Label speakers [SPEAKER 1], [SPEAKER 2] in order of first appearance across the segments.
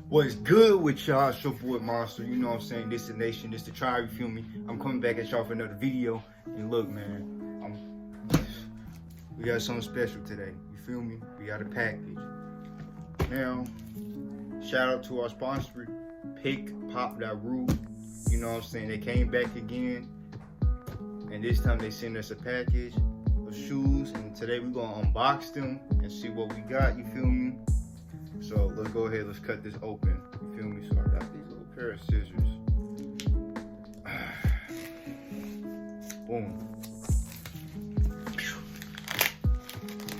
[SPEAKER 1] What's good with y'all? It's your boy Monster. You know what I'm saying? This the nation, this the tribe, you feel me? I'm coming back at y'all for another video. And look, man, we got something special today. You feel me? We got a package. Now, shout out to our sponsor, Pick-Pop.ru. You know what I'm saying? They came back again. And this time they sent us a package of shoes. And today we're gonna unbox them and see what we got, you feel me? So let's go ahead, let's cut this open. You feel me? So I got these little pair of scissors. Boom.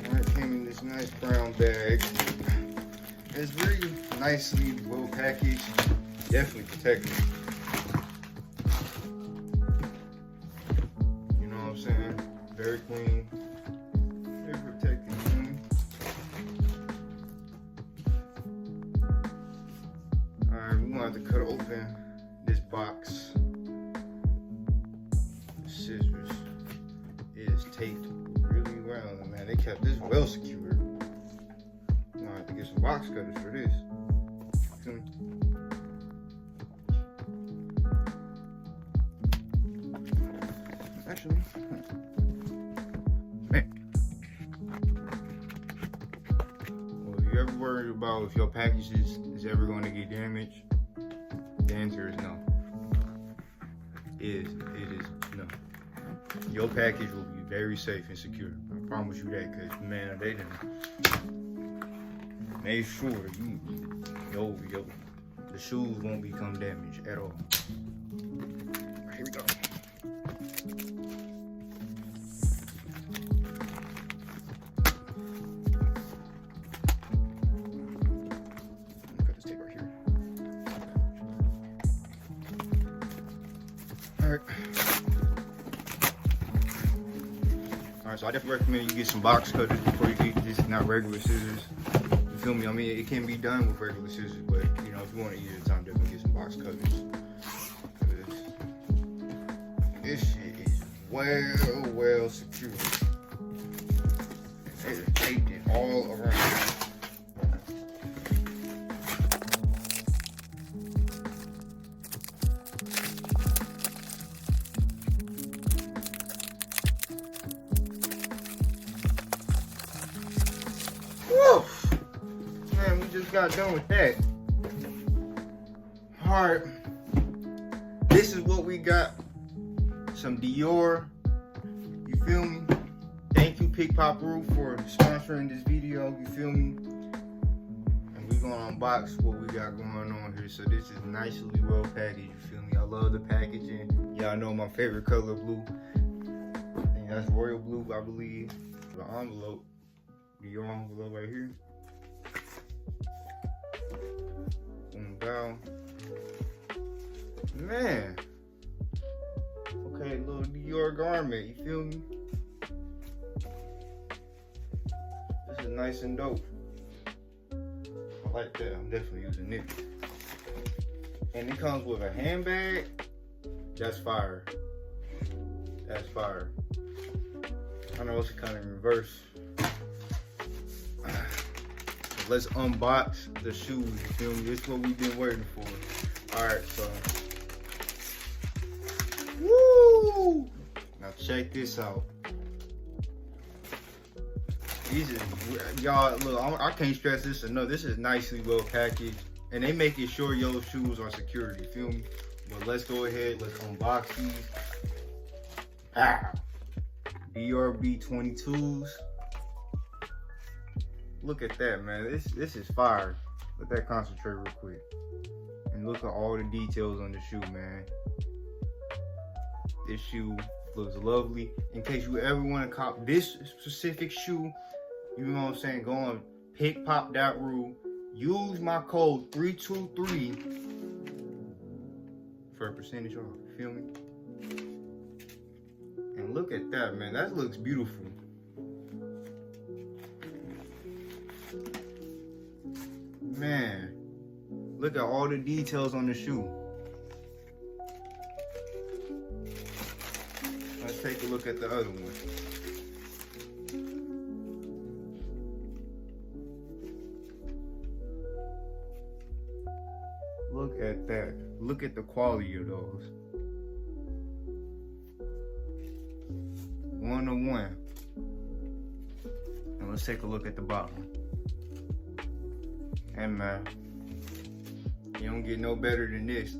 [SPEAKER 1] Alright, came in this nice brown bag. It's really nicely well packaged. Definitely protected. You know what I'm saying? Very clean. Very protected. We're gonna have to cut open this box. The scissors is taped really well, man. They kept this well secured. I'm gonna have to get some box cutters for this. Actually, man. Well, if you ever worried about if your package is ever going to get damaged, the answer is no. It is no. Your package will be very safe and secure. I promise you that, because man, they done made sure the shoes won't become damaged at all. Here we go. Alright, so I definitely recommend you get some box cutters before you get this, not regular scissors. You feel me? I mean, it can be done with regular scissors, but you know, if you want to eat at a time, definitely get some box cutters. This shit is well secured. It's taped it all around. Man, we just got done with that. Alright. This is what we got. Some Dior. You feel me? Thank you, Pick-Pop.ru, for sponsoring this video. You feel me? And we're gonna unbox what we got going on here. So this is nicely well packaged. You feel me? I love the packaging. Y'all know my favorite color, blue. I think that's royal blue, I believe. The envelope. Dior envelope right here. Boom, down. Man. Okay, little Dior garment, you feel me? This is nice and dope. I like that. I'm definitely using it. And it comes with a handbag. That's fire. That's fire. I know it's kind of in reverse. Let's unbox the shoes, you feel me? This is what we've been waiting for. Alright, so. Woo! Now check this out. These is, y'all, look, I can't stress this enough. This is nicely well packaged. And they making sure your shoes are secure, you feel me? But let's go ahead, let's unbox these. Dior B22s. Look at that, man. This is fire. Let that concentrate real quick. And look at all the details on the shoe, man. This shoe looks lovely. In case you ever want to cop this specific shoe, you know what I'm saying, go on Pick-Pop.ru. Use my code 323 for a percentage off. You feel me? And look at that, man. That looks beautiful. Man, look at all the details on the shoe. Let's take a look at the other one. Look at that. Look at the quality of those. 101. And let's take a look at the bottom. And man, you don't get no better than this.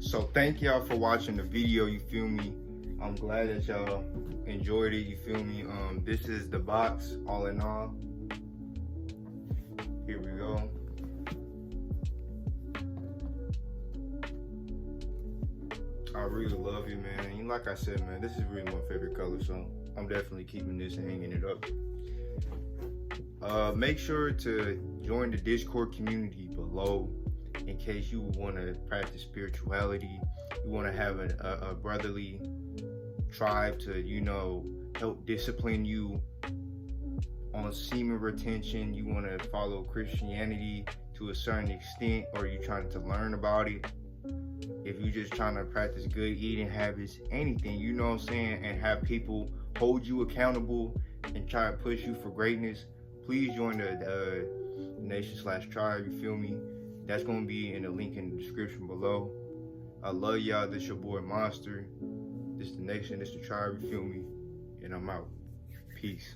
[SPEAKER 1] So thank y'all for watching the video, you feel me? I'm glad that y'all enjoyed it, you feel me? This is the box, all in all. Here we go. I really love it, man. And like I said, man, this is really my favorite color, so I'm definitely keeping this and hanging it up. Make sure to join the Discord community below in case you want to practice spirituality. You want to have a brotherly tribe to, you know, help discipline you on semen retention. You want to follow Christianity to a certain extent, or you trying to learn about it. If you just trying to practice good eating habits, anything, you know what I'm saying, and have people hold you accountable and try to push you for greatness, please join the nation/tribe, you feel me? That's going to be in the link in the description below. I love y'all. This your boy Monster. This the nation, this the tribe, you feel me? And I'm out. Peace.